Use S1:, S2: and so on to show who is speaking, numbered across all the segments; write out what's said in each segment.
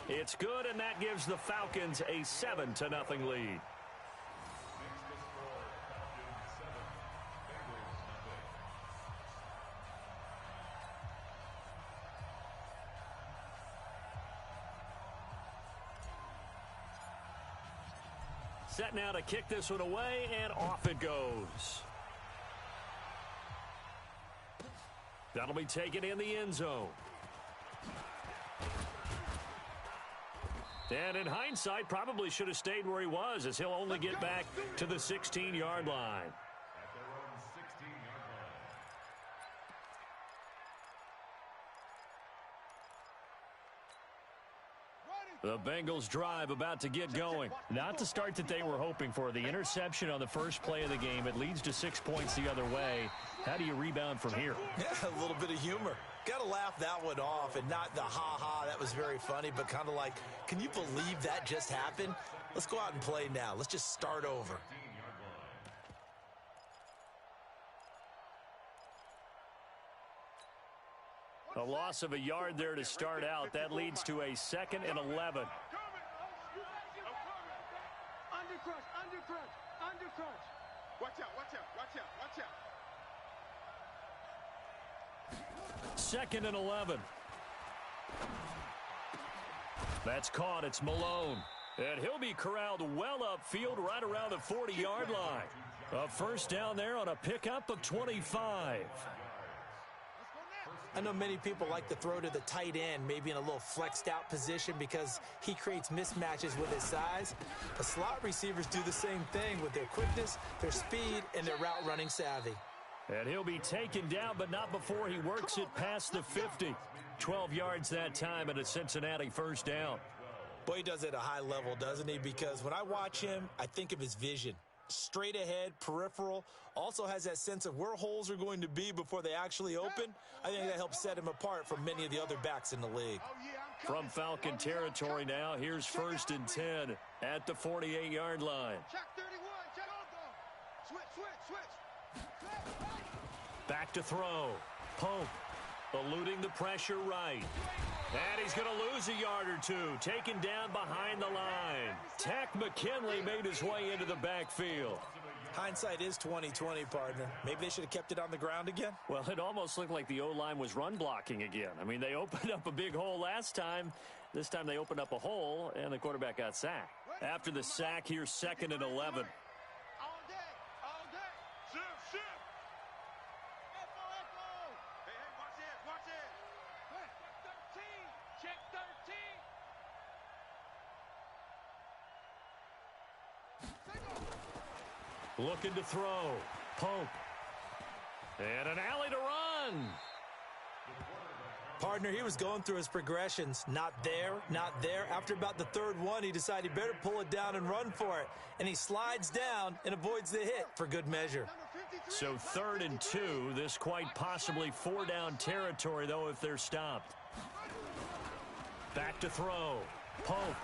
S1: It's good, and that gives the Falcons a 7-0 lead. Set now to kick this one away, and off it goes. That'll be taken in the end zone. And in hindsight, probably should have stayed where he was, as he'll only get back to the 16-yard line. The Bengals drive about to get going.
S2: Not the start that they were hoping for. The interception on the first play of the game, it leads to 6 points the other way. How do you rebound from here?
S3: Yeah, a little bit of humor. Got to laugh that one off, and not the ha-ha, that was very funny, but kind of like, can you believe that just happened? Let's go out and play now. Let's just start over.
S1: A loss of a yard there to start out. That leads to a 2nd and 11.
S4: Under crunch. Watch out.
S1: 2nd and 11. That's caught. It's Malone. And he'll be corralled well upfield right around the 40-yard line. A first down there on a pickup of 25.
S3: I know many people like to throw to the tight end, maybe in a little flexed out position because he creates mismatches with his size. The slot receivers do the same thing with their quickness, their speed, and their route running savvy.
S1: And he'll be taken down, but not before he works it past the 50. 12 yards that time and a Cincinnati first down.
S3: Boy, he does it at a high level, doesn't he? Because when I watch him, I think of his vision. Straight ahead, peripheral, also has that sense of where holes are going to be before they actually open. I think that helps set him apart from many of the other backs in the league.
S1: From Falcon territory now, here's 1st and 10 at the 48-yard line.
S4: Check 31, check on. Switch.
S1: Back to throw. Pope eluding the pressure right. And he's going to lose a yard or two, taken down behind the line. Tack McKinley made his way into the backfield.
S3: Hindsight is 20/20, partner. Maybe they should have kept it on the ground again.
S1: Well, it almost looked like the O-line was run blocking again. I mean, they opened up a big hole last time. This time they opened up a hole, and the quarterback got sacked. After the sack, here's 2nd and 11.
S4: All day. Shift. Echo. Hey, watch it. Check 13.
S1: Looking to throw. Pope. And an alley to run.
S3: Partner, he was going through his progressions. Not there. After about the 3rd one, he decided he better pull it down and run for it. And he slides down and avoids the hit for good measure.
S1: So 3rd and 2. This quite possibly 4-down territory, though, if they're stopped. Back to throw. Pope.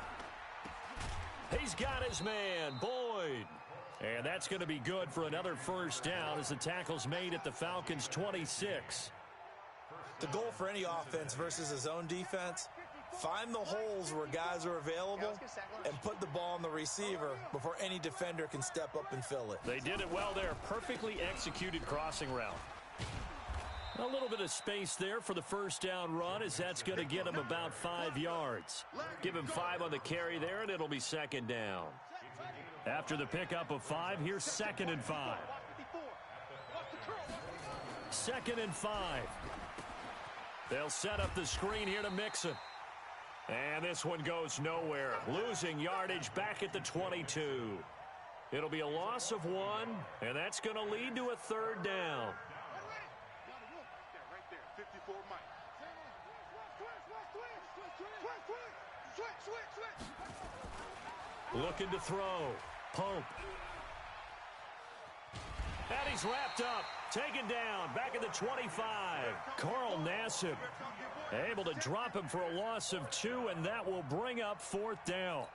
S1: He's got his man, Boyd. And that's going to be good for another first down as the tackle's made at the Falcons' 26.
S3: The goal for any offense versus a zone defense, find the holes where guys are available and put the ball on the receiver before any defender can step up and fill it.
S1: They did it well there. Perfectly executed crossing route. A little bit of space there for the first down run, as that's going to get him about 5 yards. Give him 5 on the carry there, and it'll be 2nd down. After the pickup of 5, here's 2nd and 5. 2nd and 5. They'll set up the screen here to Mixon. And this one goes nowhere. Losing yardage back at the 22. It'll be a loss of 1, and that's going to lead to a 3rd down. Looking to throw. Pope. And he's wrapped up. Taken down. Back at the 25. Carl Nassib able to drop him for a loss of 2, and that will bring up 4th down.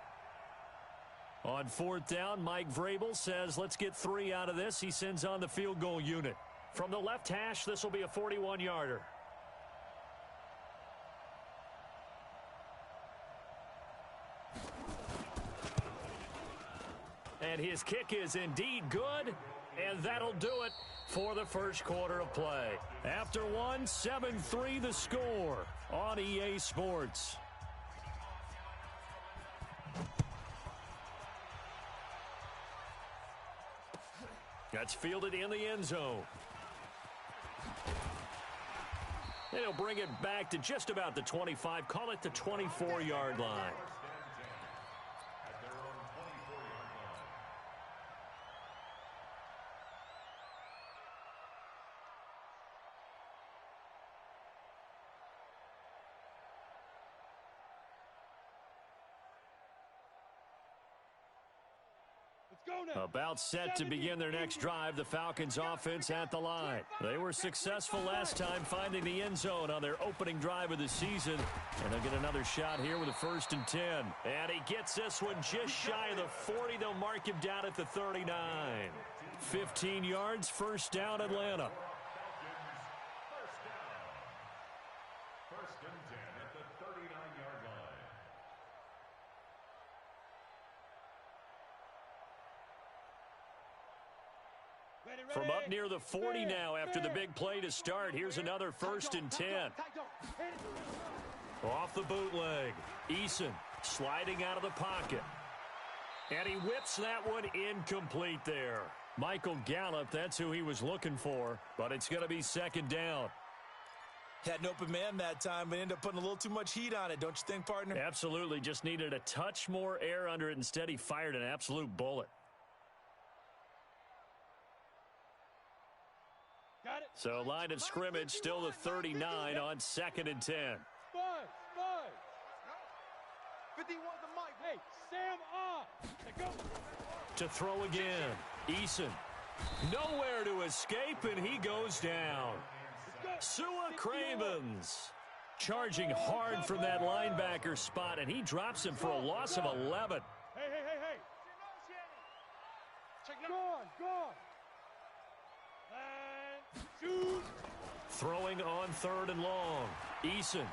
S1: On 4th down, Mike Vrabel says, let's get 3 out of this. He sends on the field goal unit. From the left hash, this will be a 41-yarder. And his kick is indeed good, and that'll do it for the first quarter of play. After one, 7-3 the score on EA Sports. That's fielded in the end zone. And he'll bring it back to just about the 25, call it the 24-yard line. About set to begin their next drive, the Falcons offense at the line. They were successful last time finding the end zone on their opening drive of the season. And they'll get another shot here with a 1st and 10. And he gets this one just shy of the 40. They'll mark him down at the 39. 15 yards, first down, Atlanta. From up near the 40 now after the big play to start. Here's another 1st and 10. Off the bootleg. Eason sliding out of the pocket. And he whips that one incomplete there. Michael Gallup, that's who he was looking for. But it's going to be 2nd down.
S3: Had an open man that time, but ended up putting a little too much heat on it, don't you think, partner?
S1: Absolutely. Just needed a touch more air under it. Instead, he fired an absolute bullet. So line of scrimmage, still the 39 on 2nd and 10.
S4: 51 the mic. Hey, Sam on.
S1: To throw again. Eason. Nowhere to escape, and he goes down. Sua Cravens charging hard from that linebacker spot, and he drops him for a loss of 11.
S4: Hey. Go on. Shoot.
S1: Throwing on 3rd and long. Eason.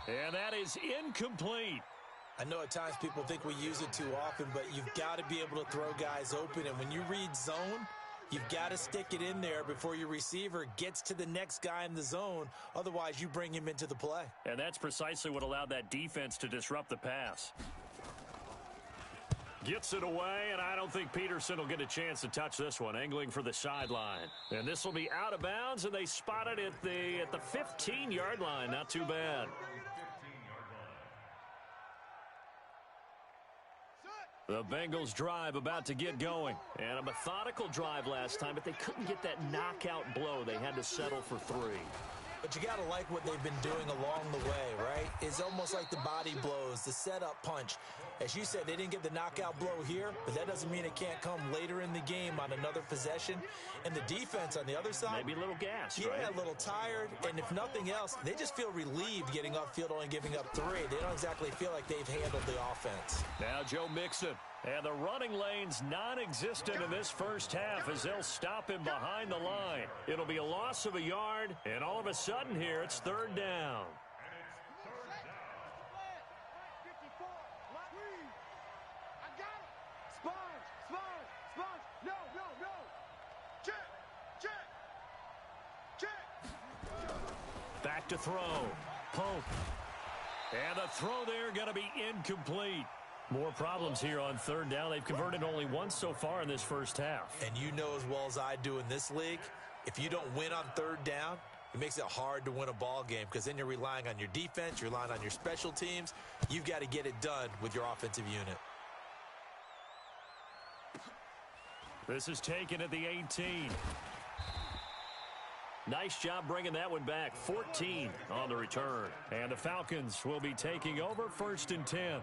S1: And that is incomplete.
S3: I know at times people think we use it too often, but you've got to be able to throw guys open. And when you read zone, you've got to stick it in there before your receiver gets to the next guy in the zone. Otherwise, you bring him into the play.
S1: And that's precisely what allowed that defense to disrupt the pass. Gets it away, and I don't think Peterson will get a chance to touch this one. Angling for the sideline. And this will be out of bounds, and they spot it at the 15-yard line. Not too bad. The Bengals drive about to get going. And a methodical drive last time, but they couldn't get that knockout blow. They had to settle for 3.
S3: But you got to like what they've been doing along the way, right? It's almost like the body blows, the setup punch. As you said, they didn't get the knockout blow here, but that doesn't mean it can't come later in the game on another possession. And the defense on the other side.
S1: Maybe a little gassed,
S3: yeah,
S1: right?
S3: A little tired. And if nothing else, they just feel relieved getting upfield, only giving up 3. They don't exactly feel like they've handled the offense.
S1: Now Joe Mixon. And the running lane's non-existent in this first half as they'll stop him behind the line. It'll be a loss of a yard, and all of a sudden here, it's 3rd down. Back to throw. Pope. And the throw there going to be incomplete. More problems here on 3rd down. They've converted only once so far in this first half.
S3: And you know as well as I do in this league, if you don't win on 3rd down, it makes it hard to win a ball game because then you're relying on your defense, you're relying on your special teams. You've got to get it done with your offensive unit.
S1: This is taken at the 18. Nice job bringing that one back. 14 on the return. And the Falcons will be taking over 1st and 10.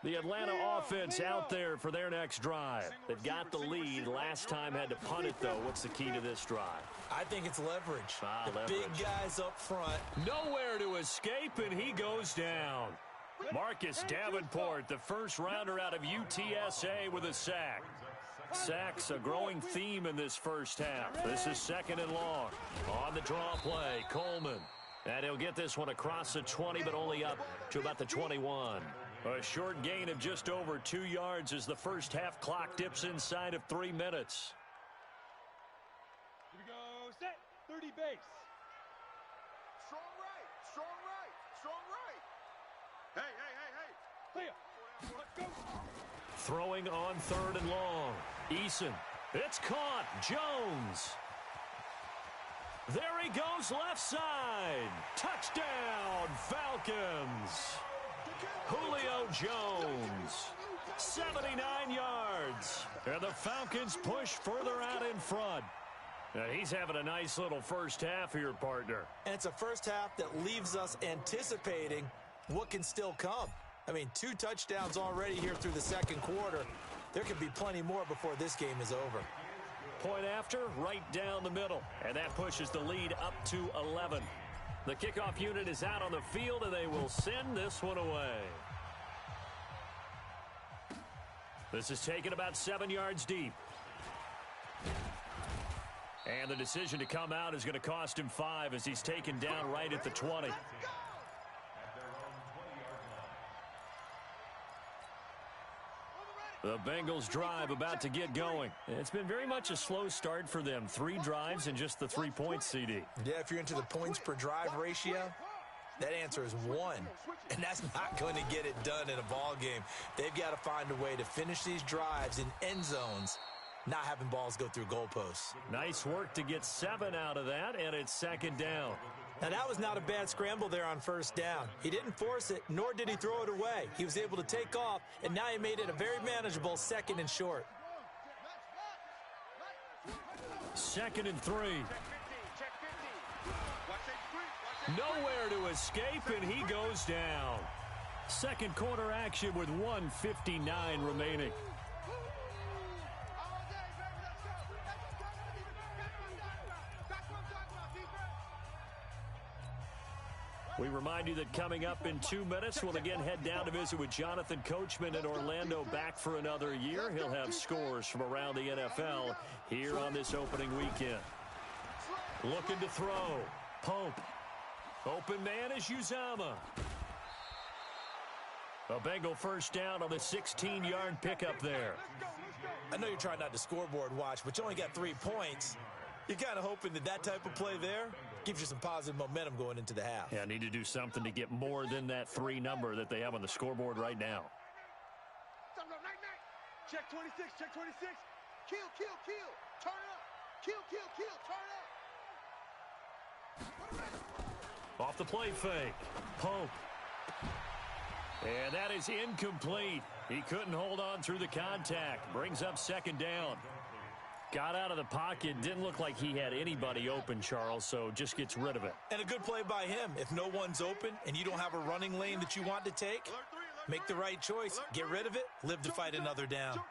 S1: The Atlanta offense out there for their next drive. They've got the lead. Last time had to punt it, though. What's the key to this drive?
S3: I think it's leverage.
S1: Leverage.
S3: Big guys up front.
S1: Nowhere to escape, and he goes down. Marcus Davenport, the first rounder out of UTSA with a sack. Sacks a growing theme in this first half. This is 2nd and long. On the draw play, Coleman.
S2: And he'll get this one across the 20, but only up to about the 21. A short gain of just over 2 yards as the first half clock dips inside of 3 minutes.
S4: Here we go, set, 30 base.
S5: Strong right, strong right, strong right. Hey, hey, hey, hey.
S4: Clear. Let's go.
S2: Throwing on 3rd and long. Eason. It's caught. Jones. There he goes left side. Touchdown, Falcons. Julio Jones. 79 yards. And the Falcons push further out in front. Now he's having a nice little first half here, partner.
S3: And it's a first half that leaves us anticipating what can still come. I mean, 2 touchdowns already here through the second quarter. There could be plenty more before this game is over.
S2: Point after, right down the middle. And that pushes the lead up to 11. The kickoff unit is out on the field, and they will send this one away. This is taken about 7 yards deep. And the decision to come out is going to cost him 5 as he's taken down right at the 20. The Bengals drive about to get going. It's been very much a slow start for them. 3 drives and just the 3 points, CD.
S3: Yeah, if you're into the points per drive ratio, that answer is 1. And that's not going to get it done in a ball game. They've got to find a way to finish these drives in end zones, not having balls go through goalposts.
S2: Nice work to get 7 out of that, and it's 2nd down.
S3: Now, that was not a bad scramble there on 1st down. He didn't force it, nor did he throw it away. He was able to take off, and now he made it a very manageable 2nd and short.
S2: 2nd and 3.
S5: Check 50. Watch that 3.
S2: Nowhere to escape, and he goes down. Second quarter action with 1:59 remaining. We remind you that coming up in 2 minutes, we'll again head down to visit with Jonathan Coachman in Orlando, back for another year. He'll have scores from around the NFL here on this opening weekend. Looking to throw. Pope. Open man is Uzama. A Bengal first down on the 16-yard pickup there.
S3: I know you're trying not to scoreboard watch, but you only got 3 points. You're kind of hoping that that type of play there gives you some positive momentum going into the half.
S2: Yeah, need to do something to get more than that 3 number that they have on the scoreboard right now.
S4: Check 26, check 26. Kill, kill, kill. Turn up. Kill, kill, kill. Turn up.
S2: Off the play fake. Pope. And that is incomplete. He couldn't hold on through the contact. Brings up 2nd down. Got out of the pocket. Didn't look like he had anybody open, Charles, so just gets rid of it.
S3: And a good play by him. If no one's open and you don't have a running lane that you want to take, make the right choice. Get rid of it. Live to fight another down.
S5: Mike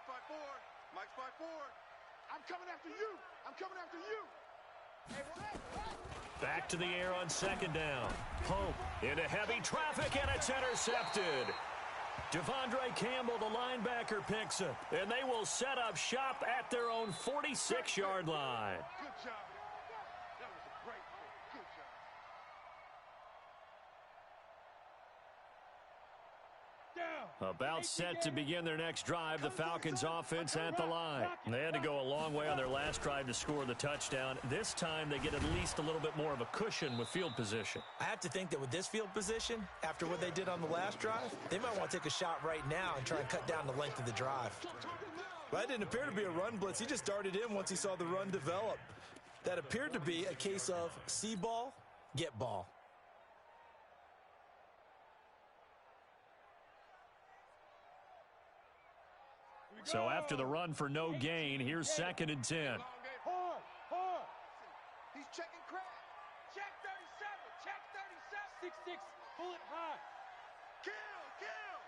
S5: 5-4. Mike 5-4.
S4: I'm coming after you. I'm coming after you.
S2: Back to the air on 2nd down. Pope into heavy traffic, and it's intercepted. Devondre Campbell, the linebacker, picks it, and they will set up shop at their own 46-yard line.
S4: Good job. That was a great play. Good job. Down.
S2: About set to begin their next drive, the Falcons offense at the line. They had to go a long way on their last drive to score the touchdown. This time they get at least a little bit more of a cushion with field position.
S3: I have to think that with this field position, after what they did on the last drive, they might want to take a shot right now and try and cut down the length of the drive. Well, that didn't appear to be a run blitz. He just darted in once he saw the run develop. That appeared to be a case of see ball, get ball.
S2: So after the run for no gain, here's 2nd and 10.
S4: Hard, hard.
S5: He's checking crack.
S4: Check 37. Check 37. 6-6. Pull it high.
S5: Kill, kill.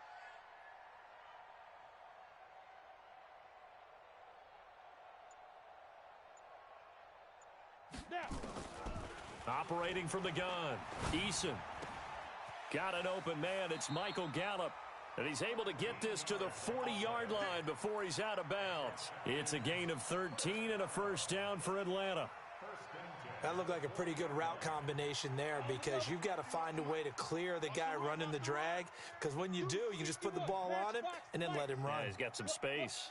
S4: Now.
S2: Operating from the gun. Eason. Got an open man. It's Michael Gallup. And he's able to get this to the 40-yard line before he's out of bounds. It's a gain of 13 and a first down for Atlanta.
S3: That looked like a pretty good route combination there because you've got to find a way to clear the guy running the drag, because when you do, you just put the ball on him and then let him run.
S2: Yeah, he's got some space.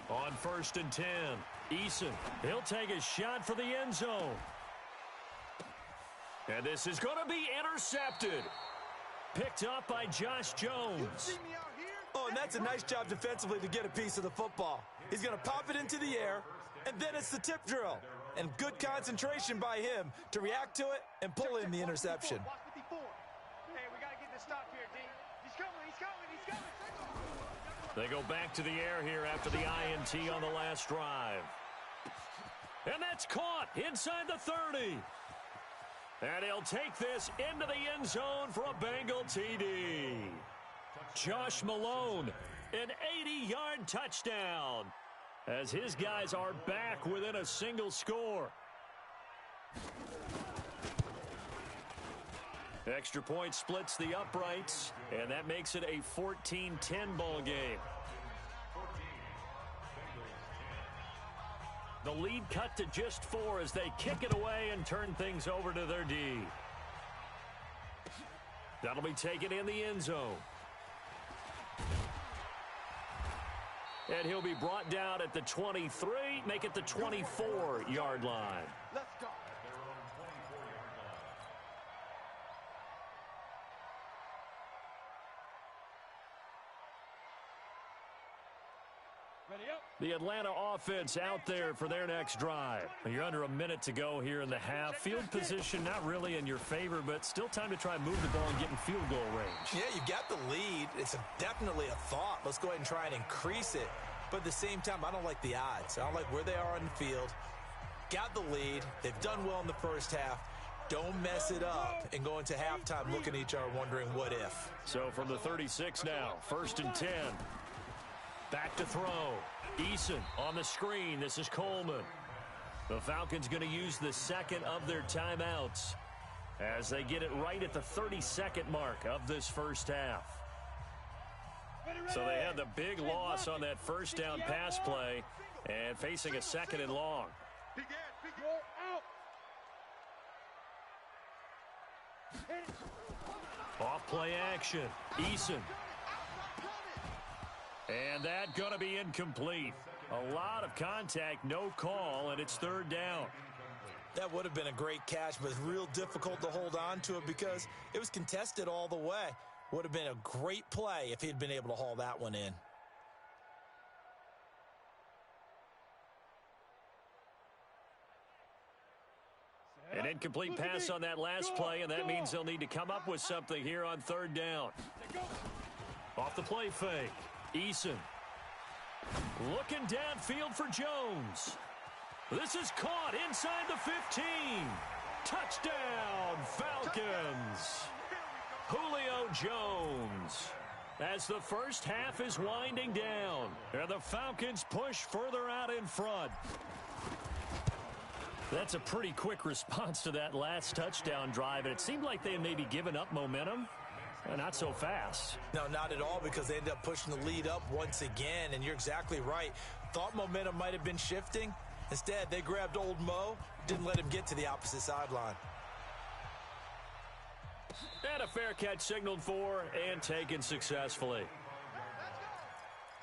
S2: On 1st and 10, Eason, he'll take a shot for the end zone. And this is going to be intercepted. Picked up by Josh Jones.
S3: Oh, and that's a nice job defensively to get a piece of the football. He's going to pop it into the air, and then it's the tip drill. And good concentration by him to react to it and pull in the interception.
S4: Hey, we got to get this stop here, D. He's coming.
S2: They go back to the air here after the INT on the last drive. And that's caught inside the 30. And he'll take this into the end zone for a Bengal TD. Josh Malone, an 80-yard touchdown, as his guys are back within a single score. Extra point splits the uprights, and that makes it a 14-10 ball game. The lead cut to just 4 as they kick it away and turn things over to their D. That'll be taken in the end zone. And he'll be brought down at the 23, make it the 24-yard line.
S4: Let's go.
S2: The Atlanta offense out there for their next drive. You're under a minute to go here in the half. Field position not really in your favor, but still time to try and move the ball and get in field goal range.
S3: Yeah, you've got the lead. It's definitely a thought. Let's go ahead and try and increase it. But at the same time, I don't like the odds. I don't like where they are on the field. Got the lead. They've done well in the first half. Don't mess it up and go into halftime looking at each other wondering what if.
S2: So from the 36 now, 1st and 10. Back to throw. Eason on the screen. This is Coleman. The Falcons going to use the second of their timeouts as they get it right at the 32nd mark of this first half. So they had the big loss on that first down pass play and facing a 2nd and long. Off play action. Eason. And that going to be incomplete. A lot of contact, no call, and it's 3rd down.
S3: That would have been a great catch, but it's real difficult to hold on to it because it was contested all the way. Would have been a great play if he'd been able to haul that one in.
S2: An incomplete pass on that last play, and that means they'll need to come up with something here on 3rd down. Off the play fake. Eason looking downfield for Jones. This is caught inside the 15. Touchdown, Falcons. Julio Jones. As the first half is winding down, and the Falcons push further out in front. That's a pretty quick response to that last touchdown drive, and it seemed like they had maybe given up momentum. Not so fast.
S3: No, not at all, because they ended up pushing the lead up once again, and you're exactly right. Thought momentum might have been shifting. Instead, they grabbed old Mo, didn't let him get to the opposite sideline.
S2: And a fair catch signaled for and taken successfully.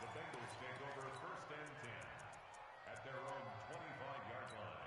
S5: The Bengals take over 1st and 10 at their own 25-yard line.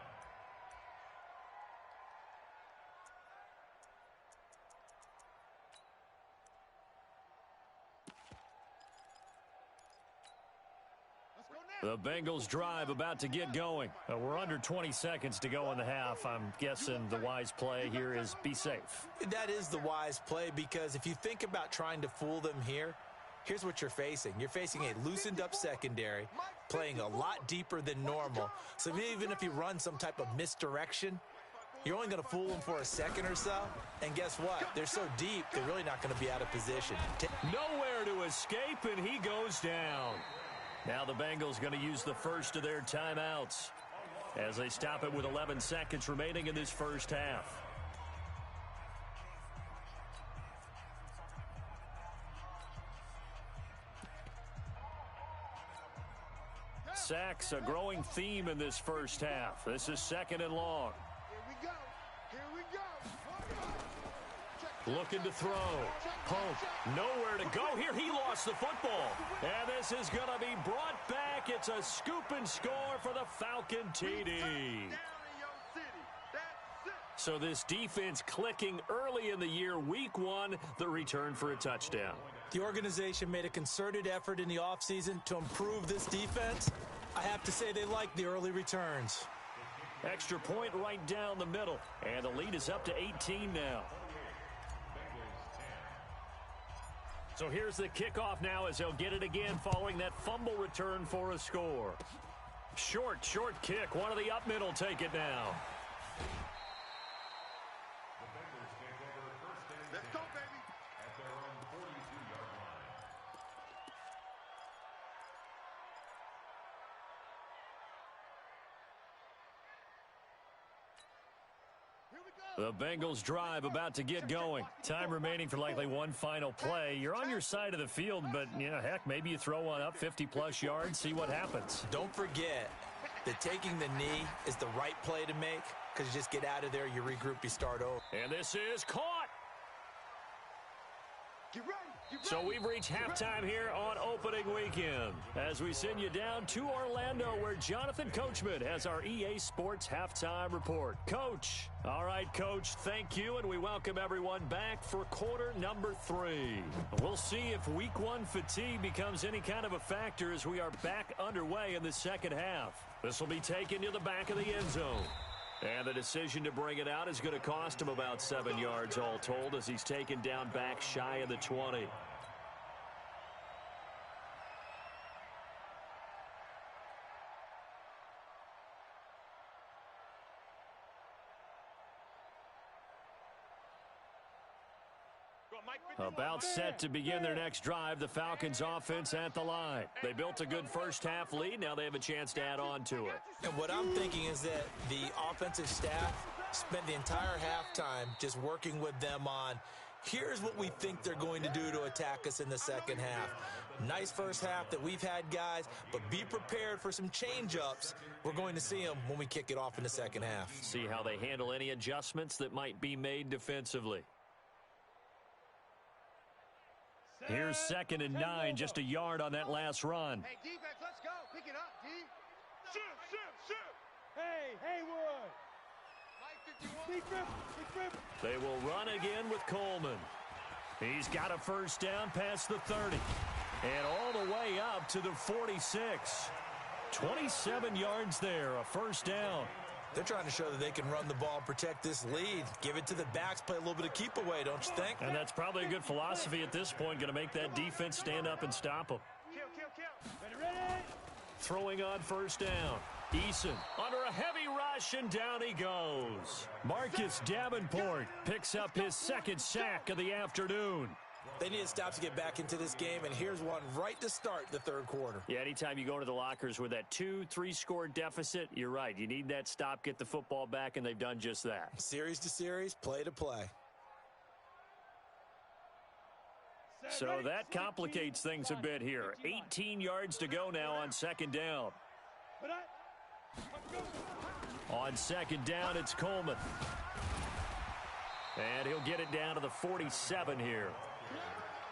S2: The Bengals drive about to get going. We're under 20 seconds to go in the half. I'm guessing the wise play here is be safe.
S3: That is the wise play, because if you think about trying to fool them here, here's what you're facing. You're facing a loosened up secondary, playing a lot deeper than normal. So even if you run some type of misdirection, you're only going to fool them for a second or so. And guess what? They're so deep, they're really not going to be out of position.
S2: Nowhere to escape, and he goes down. Now the Bengals going to use the first of their timeouts as they stop it with 11 seconds remaining in this first half. sacks, a growing theme in this first half. This is 2nd and long.
S4: Here we go. Here we go.
S2: Looking to throw. Pope, nowhere to go here. He lost the football. And this is going to be brought back. It's a scoop and score for the Falcon TD. So this defense clicking early in the year, week 1, the return for a touchdown.
S3: The organization made a concerted effort in the offseason to improve this defense. I have to say they like the early returns.
S2: Extra point right down the middle. And the lead is up to 18 now. So here's the kickoff now as they'll get it again following that fumble return for a score. Short kick. One of the up middle take it now.
S4: Let's go, baby.
S5: At their own 42-yard line.
S4: Here we go.
S2: The Bengals drive about to get going. Time remaining for likely one final play. You're on your side of the field, but, heck, maybe you throw one up 50-plus yards, see what happens.
S3: Don't forget that taking the knee is the right play to make because you just get out of there, you regroup, you start over.
S2: And this is caught.
S4: Get ready.
S2: So we've reached halftime here on opening weekend as we send you down to Orlando where Jonathan Coachman has our EA Sports halftime report. Coach. All right, Coach, thank you, and we welcome everyone back for quarter number 3. We'll see if week 1 fatigue becomes any kind of a factor as we are back underway in the second half. This will be taken to the back of the end zone. And the decision to bring it out is going to cost him about 7 yards all told as he's taken down back shy of the 20. About set to begin their next drive, the Falcons offense at the line. They built a good first half lead. Now they have a chance to add on to it.
S3: And what I'm thinking is that the offensive staff spent the entire halftime just working with them on, here's what we think they're going to do to attack us in the second half. Nice first half that we've had, guys, but be prepared for some change-ups. We're going to see them when we kick it off in the second half.
S2: See how they handle any adjustments that might be made defensively. Here's 2nd and 9, just a yard on that last run.
S4: Hey, defense, let's go. Pick it up, D. Shoot.
S6: Hey, Haywood.
S4: Mike 51.
S6: Big grip.
S2: They will run again with Coleman. He's got a first down past the 30. And all the way up to the 46. 27 yards there, a first down.
S3: They're trying to show that they can run the ball, protect this lead. Give it to the backs, play a little bit of keep away, don't you think?
S2: And that's probably a good philosophy at this point, going to make that defense stand up and stop them.
S4: Kill.
S6: Ready.
S2: Throwing on first down. Eason under a heavy rush, and down he goes. Marcus Davenport picks up his 2nd sack of the afternoon.
S3: They need to stop to get back into this game, and here's one right to start the third quarter.
S2: Yeah, anytime you go to the lockers with that 2-3 score deficit, you're right. You need that stop, get the football back, and they've done just that.
S3: Series to series, play to play.
S2: So that complicates things a bit here. 18 yards to go now on 2nd down. On 2nd down, it's Coleman. And he'll get it down to the 47 here.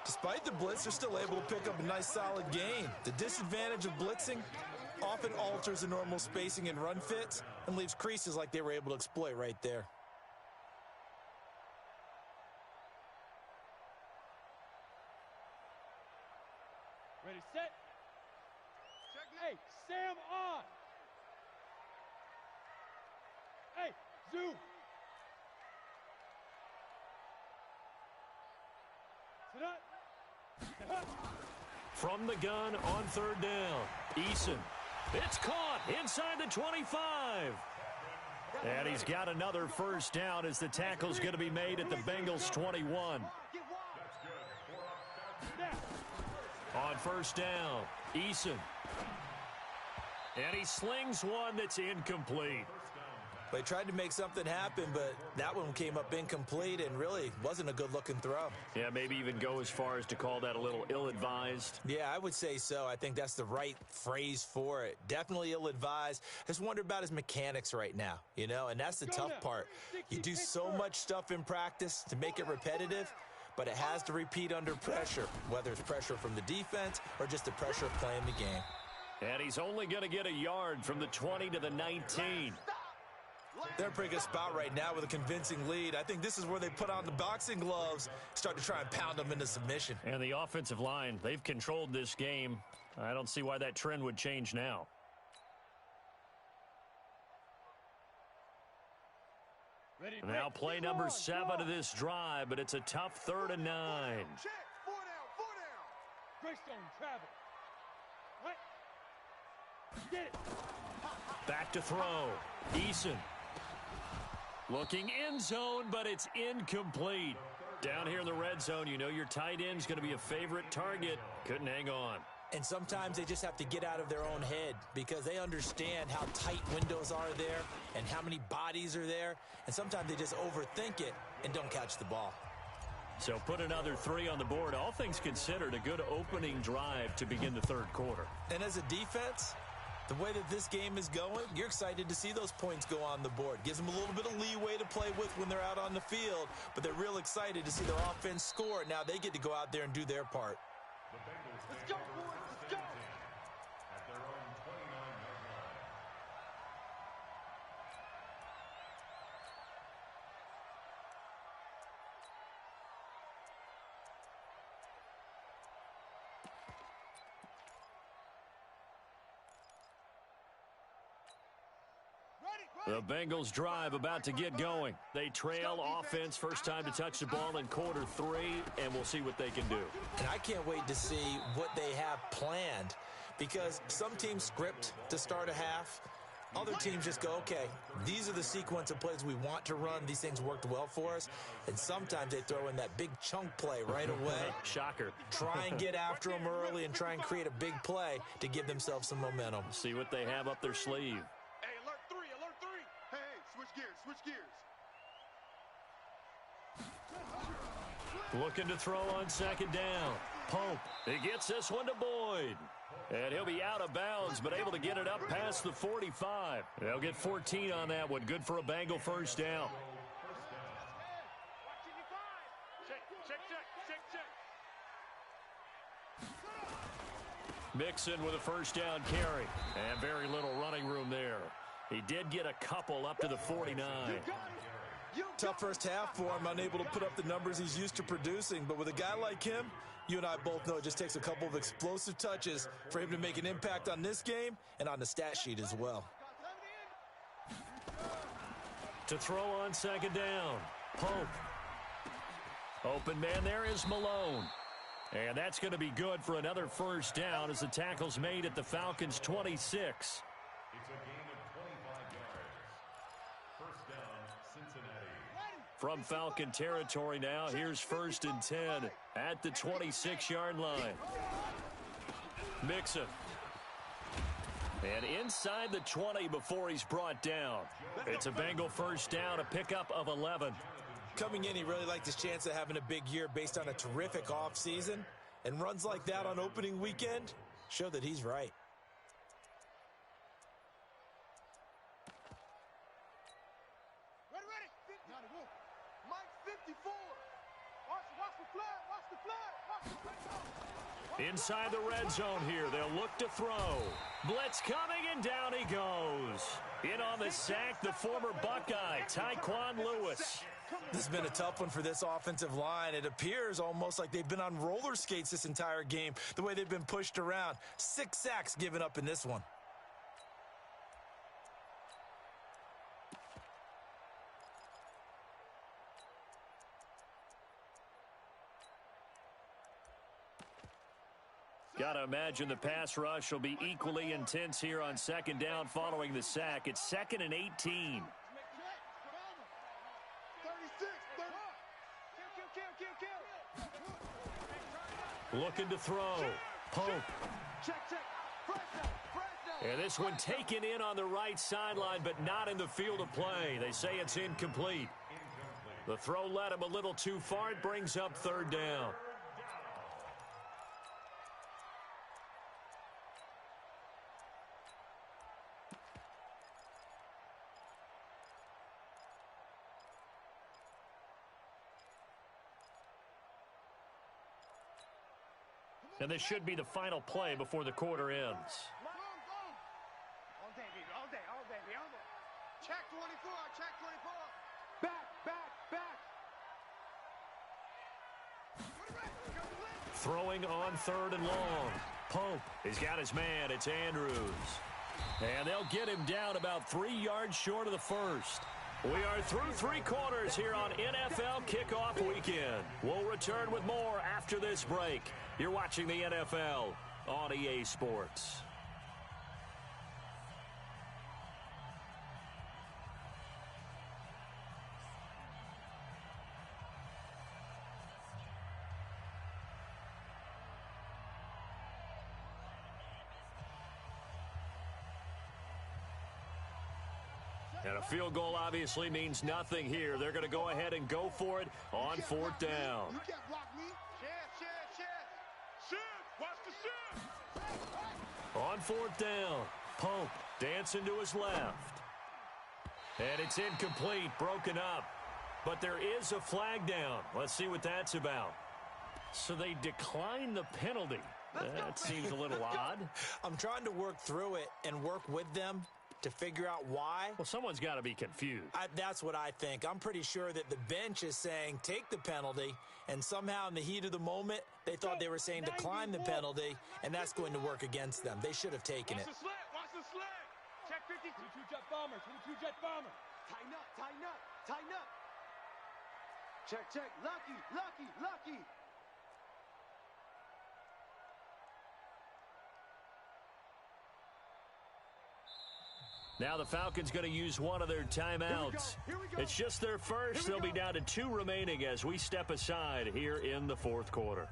S3: Despite the blitz, they're still able to pick up a nice solid gain. The disadvantage of blitzing often alters the normal spacing and run fits and leaves creases like they were able to exploit right there.
S6: Ready, set. Hey, Sam on. Hey, zoom. Sit up.
S2: From the gun on 3rd down, Eason. It's caught inside the 25. And he's got another first down as the tackle's going to be made at the Bengals 21. On 1st down, Eason. And he slings one that's incomplete.
S3: They tried to make something happen, but that one came up incomplete and really wasn't a good-looking throw.
S2: Yeah, maybe even go as far as to call that a little ill-advised.
S3: Yeah, I would say so. I think that's the right phrase for it. Definitely ill-advised. Just wonder about his mechanics right now, you know, and that's the tough part. You do so much stuff in practice to make it repetitive, but it has to repeat under pressure, whether it's pressure from the defense or just the pressure of playing the game.
S2: And he's only going to get a yard from the 20 to the 19.
S3: They're in a pretty good spot right now with a convincing lead. I think this is where they put on the boxing gloves, start to try and pound them into submission.
S2: And the offensive line, they've controlled this game. I don't see why that trend would change now.
S6: Ready,
S2: Now play number 7 of this drive, but it's a tough 3rd and 9.
S4: Check. 4 down.
S6: Greystone, travel. What? Get it.
S2: Back to throw. Eason. Looking end zone, but it's incomplete. Down here in the red zone, you know your tight end's going to be a favorite target. Couldn't hang on.
S3: And sometimes they just have to get out of their own head because they understand how tight windows are there and how many bodies are there. And sometimes they just overthink it and don't catch the ball.
S2: So put another 3 on the board. All things considered, a good opening drive to begin the 3rd quarter.
S3: And as a defense, the way that this game is going, you're excited to see those points go on the board. Gives them a little bit of leeway to play with when they're out on the field, but they're real excited to see their offense score. Now they get to go out there and do their part.
S4: Let's go, boys. Let's go.
S5: At their own 29-yard line.
S2: The Bengals drive about to get going. They trail offense, first time to touch the ball in quarter 3, and we'll see what they can do.
S3: And I can't wait to see what they have planned because some teams script to start a half. Other teams just go, okay, these are the sequence of plays we want to run. These things worked well for us. And sometimes they throw in that big chunk play right away.
S2: Shocker.
S3: Try and get after them early and try and create a big play to give themselves some momentum.
S2: See what they have up their sleeve.
S4: Hey, alert 3. Hey, switch gears.
S2: Looking to throw on 2nd down. Pope. He gets this one to Boyd. And he'll be out of bounds, but able to get it up past the 45. They'll get 14 on that one. Good for a Bengal first down. Mixon with a first down carry. And very little running room there. He did get a couple up to the 49.
S3: Tough first half for him, unable to put up the numbers he's used to producing. But with a guy like him, you and I both know it just takes a couple of explosive touches for him to make an impact on this game and on the stat sheet as well.
S2: To throw on 2nd down. Pope. Open man there is Malone. And that's going to be good for another first down as the tackle's made at the Falcons' 26.
S5: It's a gain of 25 yards. First down, Cincinnati.
S2: From Falcon territory now, here's 1st and 10 at the 26-yard line. Mixon. And inside the 20 before he's brought down. It's a Bengal first down, a pickup of 11.
S3: Coming in, he really liked his chance of having a big year based on a terrific offseason. And runs like that on opening weekend show that he's right.
S4: Ready. Mike 54. Watch the flag.
S2: Inside the red zone here, they'll look to throw. Blitz coming, and down he goes. In on the sack, the former Buckeye, Tyquan Lewis.
S3: This has been a tough one for this offensive line. It appears almost like they've been on roller skates this entire game, the way they've been pushed around. 6 sacks given up in this one.
S2: Got to imagine the pass rush will be equally intense here on 2nd down following the sack. It's 2nd and 18. Looking to throw. Pope. And this one taken in on the right sideline, but not in the field of play. They say it's incomplete. The throw led him a little too far. It brings up third down. And this should be the final play before the quarter ends.
S4: All day, baby. All day. Check 24. Check 24. Back.
S2: Throwing on third and long. Pope has got his man. It's Andrews. And they'll get him down about 3 yards short of the first. We are through 3 quarters here on NFL Kickoff Weekend. We'll return with more after this break. You're watching the NFL on EA Sports. And a field goal obviously means nothing here. They're going to go ahead and go for it on fourth down.
S4: You can't block me. Shift. Watch the shift.
S2: On fourth down, Pope dancing to his left. And it's incomplete, broken up. But there is a flag down. Let's see what that's about. So they decline the penalty. That seems a little odd.
S3: I'm trying to work through it and work with them to figure out why.
S2: Well, someone's got to be confused.
S3: That's what I think. I'm pretty sure that the bench is saying take the penalty, and somehow in the heat of the moment, they thought they were saying decline the penalty, and that's going to work against them. They should have taken it.
S4: Watch the slant. Check 50.
S6: 22 jet bomber. 22 jet bomber.
S4: Tighten up. Check. Lucky.
S2: Now the Falcons going to use one of their timeouts.
S4: Here we go.
S2: It's just their first. They'll be down to 2 remaining as we step aside here in the fourth quarter.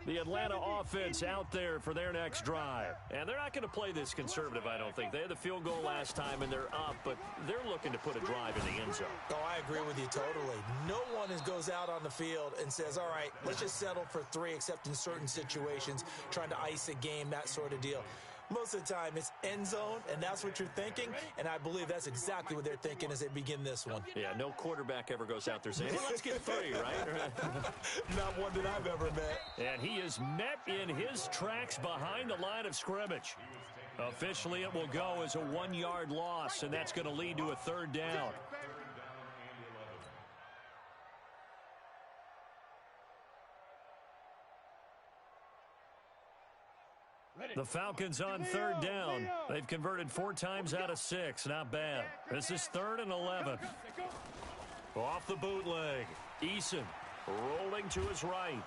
S2: The Atlanta offense out there for their next drive. And they're not going to play this conservative, I don't think. They had the field goal last time, and they're up, but they're looking to put a drive in the end zone.
S3: Oh, I agree with you totally. No one goes out on the field and says, all right, let's just settle for 3, except in certain situations, trying to ice a game, that sort of deal. Most of the time, it's end zone, and that's what you're thinking, and I believe that's exactly what they're thinking as they begin this one.
S2: Yeah, no quarterback ever goes out there saying, hey, let's get 3, right?
S3: Not one that I've ever met.
S2: And he is met in his tracks behind the line of scrimmage. Officially, it will go as a 1-yard loss, and that's going to lead to a third down. The Falcons on third down. They've converted 4 times out of 6. Not bad. This is 3rd and 11. Off the bootleg. Eason rolling to his right.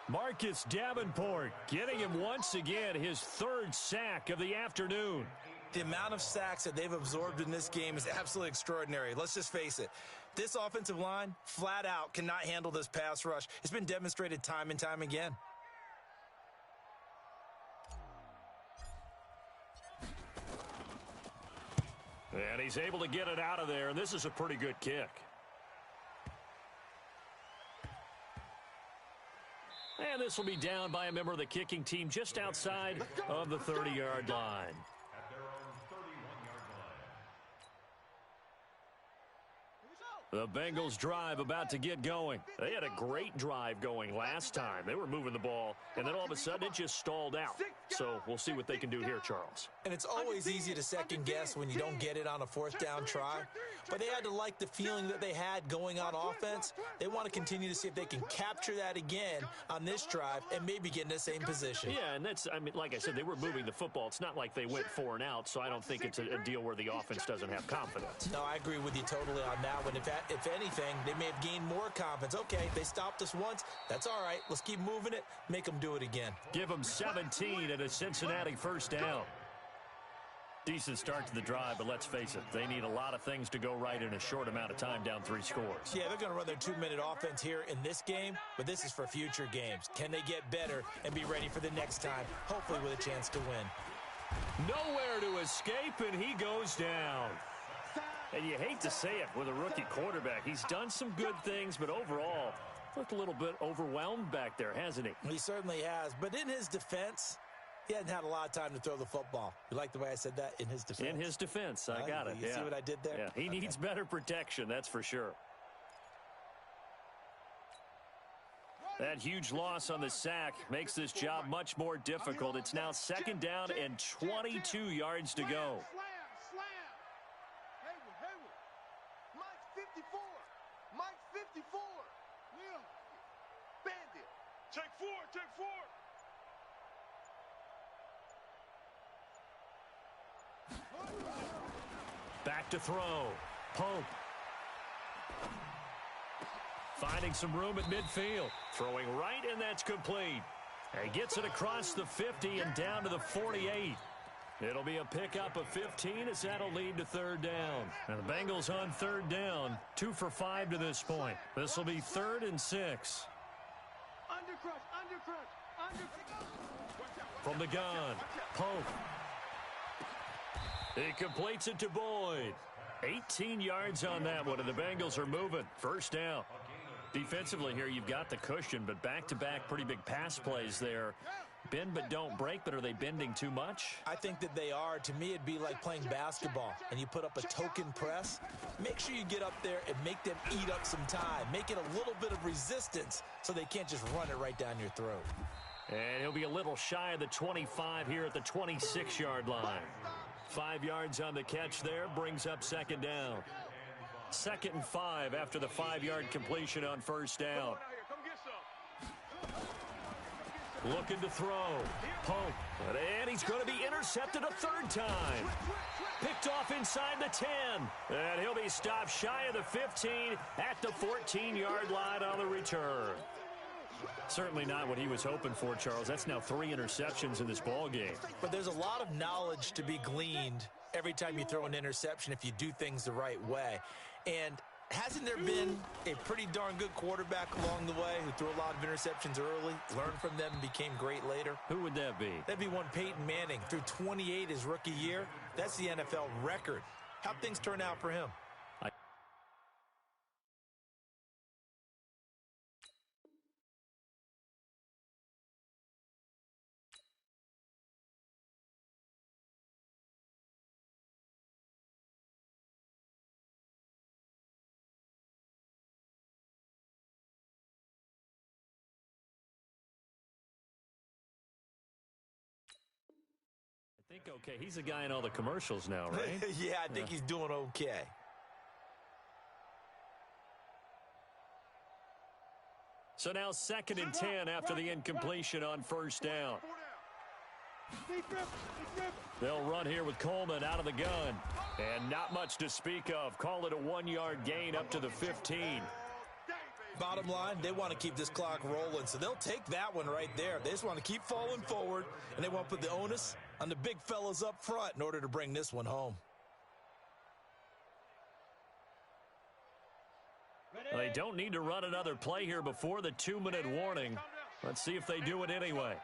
S2: Marcus Davenport getting him once again his 3rd sack of the afternoon.
S3: The amount of sacks that they've absorbed in this game is absolutely extraordinary. Let's just face it. This offensive line, flat out, cannot handle this pass rush. It's been demonstrated time and time again.
S2: And he's able to get it out of there, and this is a pretty good kick. And this will be down by a member of the kicking team just outside of the 30-yard line.
S5: At their own 31-yard line.
S2: The Bengals drive about to get going. They had a great drive going last time. They were moving the ball, and then all of a sudden it just stalled out. So we'll see what they can do here, Charles.
S3: And it's always easy to second guess when you don't get it on a 4th down try. But they had to like the feeling that they had going on offense. They want to continue to see if they can capture that again on this drive and maybe get in the same position.
S2: Yeah, and that's, I mean, like I said, they were moving the football. It's not like they went 4 and out, so I don't think it's a deal where the offense doesn't have confidence.
S3: No, I agree with you totally on that one. If anything, they may have gained more confidence. Okay, they stopped us once. That's all right. Let's keep moving it. Make them do it again.
S2: Give them 17 and a Cincinnati first down. Decent start to the drive, but let's face it, they need a lot of things to go right in a short amount of time down 3 scores.
S3: Yeah, they're going to run their 2-minute offense here in this game, but this is for future games. Can they get better and be ready for the next time, hopefully with a chance to win?
S1: Nowhere to escape, and he goes down.
S2: And you hate to say it with a rookie quarterback. He's done some good things, but overall, looked a little bit overwhelmed back there, hasn't he?
S3: He certainly has, but in his defense, he hadn't had a lot of time to throw the football. You like the way I said that? In his defense.
S2: In his defense, I got it.
S3: You see what I did there?
S2: Yeah, he needs better protection, that's for sure. That huge loss on the sack makes this job much more difficult. It's now 2nd down and 22 yards to go.
S4: Slam. Hayward. Mike's 54. Mike's 54. Liam. Bandit. Take 4.
S1: Back to throw. Pope. Finding some room at midfield. Throwing right, and that's complete. And gets it across the 50 and down to the 48. It'll be a pickup of 15 as that'll lead to 3rd down. And the Bengals on 3rd down. 2 for 5 to this point. This will be 3rd and 6.
S4: Undercrush.
S1: From the gun, Pope. He completes it to Boyd. 18 yards on that one, and the Bengals are moving. 1st down. Defensively here, you've got the cushion, but back-to-back pretty big pass plays there. Bend but don't break, but are they bending too much?
S3: I think that they are. To me, it'd be like playing basketball, and you put up a token press. Make sure you get up there and make them eat up some time. Make it a little bit of resistance so they can't just run it right down your throat.
S1: And he'll be a little shy of the 25 here at the 26-yard line. 5 yards on the catch there, brings up 2nd down. 2nd and 5 after the 5-yard completion on 1st down. Looking to throw. Pope. And he's going to be intercepted a 3rd time. Picked off inside the 10. And he'll be stopped shy of the 15 at the 14-yard line on the return.
S2: Certainly not what he was hoping for, Charles. That's now 3 interceptions in this ball game.
S3: But there's a lot of knowledge to be gleaned every time you throw an interception if you do things the right way. And hasn't there been a pretty darn good quarterback along the way who threw a lot of interceptions early, learned from them, and became great later?
S2: Who would that be?
S3: That'd be one Peyton Manning. Threw 28 his rookie year. That's the NFL record. How'd things turn out for him?
S2: I think okay. He's a guy in all the commercials now, right?
S3: Yeah, I think he's doing okay.
S1: So now 2nd and 10 after the incompletion on 1st down. They'll run here with Coleman out of the gun. And not much to speak of. Call it a 1-yard gain up to the 15.
S3: Bottom line, they want to keep this clock rolling, so they'll take that one right there. They just want to keep falling forward, and they want to put the onus on the big fellas up front in order to bring this one home.
S1: Well, they don't need to run another play here before the 2-minute warning. Let's see if they do it anyway.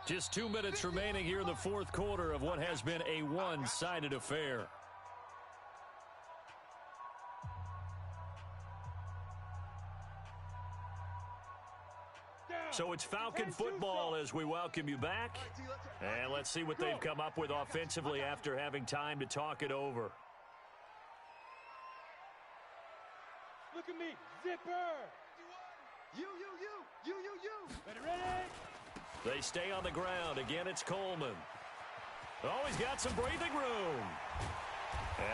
S1: Just 2 minutes remaining here in the 4th quarter of what has been a one-sided affair. So it's Falcon football as we welcome you back. And let's see what they've come up with offensively after having time to talk it over.
S6: Look at me. Zipper.
S4: You.
S6: Ready.
S1: They stay on the ground. Again, it's Coleman. Oh, he's got some breathing room.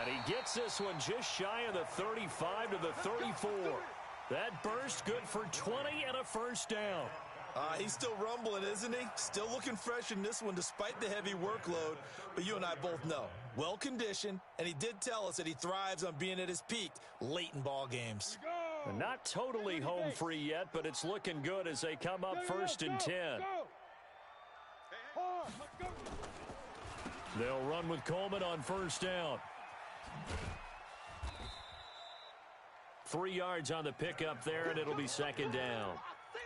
S1: And he gets this one just shy of the 35 to the 34. That burst good for 20 and a 1st down.
S3: He's still rumbling, isn't he? Still looking fresh in this one despite the heavy workload. But you and I both know, well-conditioned, and he did tell us that he thrives on being at his peak late in ball games.
S1: Not totally home free yet, but it's looking good as they come up 1st and 10. They'll run with Coleman on first down. 3 yards on the pickup there, and it'll be second down.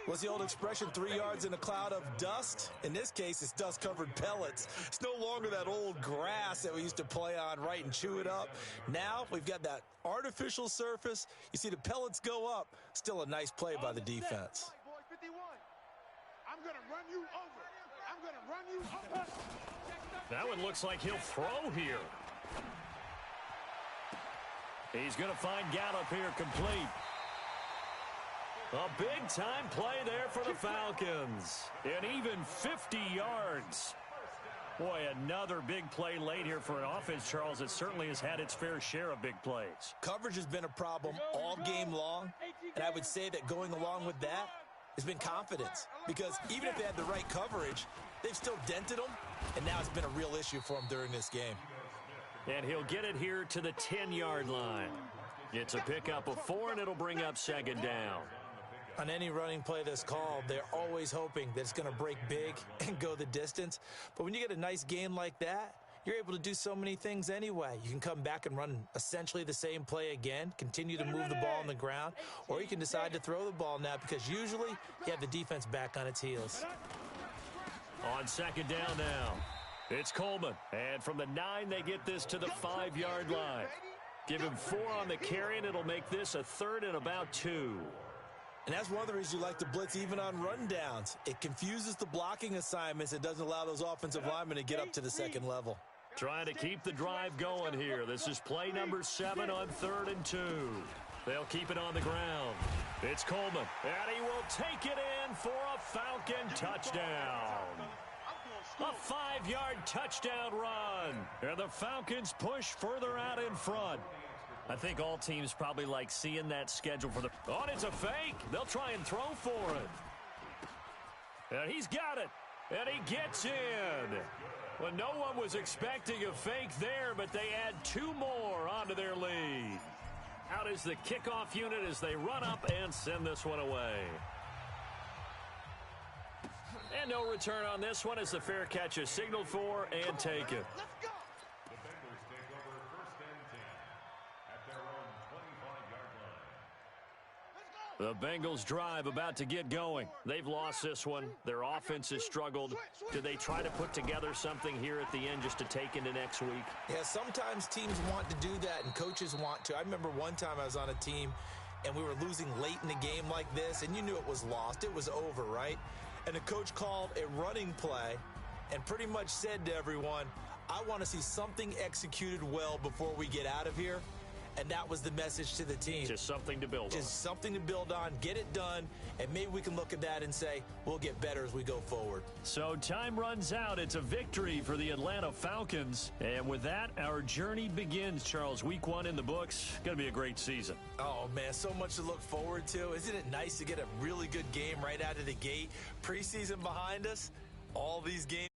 S3: What's the old expression, 3 yards in a cloud of dust? In this case, it's dust-covered pellets. It's no longer that old grass that we used to play on, right, and chew it up. Now we've got that artificial surface. You see the pellets go up. Still a nice play by the defense.
S4: I'm going to run you over. I'm going to run you over.
S1: That one looks like he'll throw here. He's going to find Gallup here complete. A big-time play there for the Falcons. And even 50 yards. Boy, another big play late here for an offense, Charles, that certainly has had its fair share of big plays.
S3: Coverage has been a problem all game long, and I would say that going along with that has been confidence. Because even if they had the right coverage, they've still dented them, and now it's been a real issue for them during this game.
S1: And he'll get it here to the 10-yard line. It's a pickup of 4, and it'll bring up second down.
S3: On any running play that's called, they're always hoping that it's going to break big and go the distance. But when you get a nice game like that, you're able to do so many things anyway. You can come back and run essentially the same play again, continue to move the ball on the ground, or you can decide to throw the ball now because usually you have the defense back on its heels.
S1: On second down now, it's Coleman. And from the 9, they get this to the 5-yard line. Give him 4 on the carry, and it'll make this a 3rd and about 2.
S3: And that's one of the reasons you like to blitz even on rundowns. It confuses the blocking assignments. It doesn't allow those offensive linemen to get up to the second level.
S1: Trying to keep the drive going here. This is play number 7 on 3rd and 2. They'll keep it on the ground. It's Coleman, and he will take it in for a Falcon touchdown. A 5-yard touchdown run. And the Falcons push further out in front. I think all teams probably like seeing that schedule for the... Oh, it's a fake. They'll try and throw for it. And he's got it. And he gets in. Well, no one was expecting a fake there, but they add 2 more onto their lead. Out is the kickoff unit as they run up and send this one away. And no return on this one as the fair catch is signaled for and taken.
S5: The Bengals take over 1st and 10 at their own 25-yard line.
S1: The Bengals drive about to get going. They've lost this one. Their offense has struggled. Do they try to put together something here at the end just to take into next week?
S3: Yeah, sometimes teams want to do that and coaches want to. I remember one time I was on a team and we were losing late in the game like this, and you knew it was lost. It was over, right? And the coach called a running play and pretty much said to everyone, I want to see something executed well before we get out of here. And that was the message to the team.
S1: Just something to build on.
S3: Just something to build on, get it done, and maybe we can look at that and say, we'll get better as we go forward.
S1: So time runs out. It's a victory for the Atlanta Falcons. And with that, our journey begins, Charles. Week 1 in the books. Going to be a great season.
S3: Oh, man, so much to look forward to. Isn't it nice to get a really good game right out of the gate? Preseason behind us, all these games.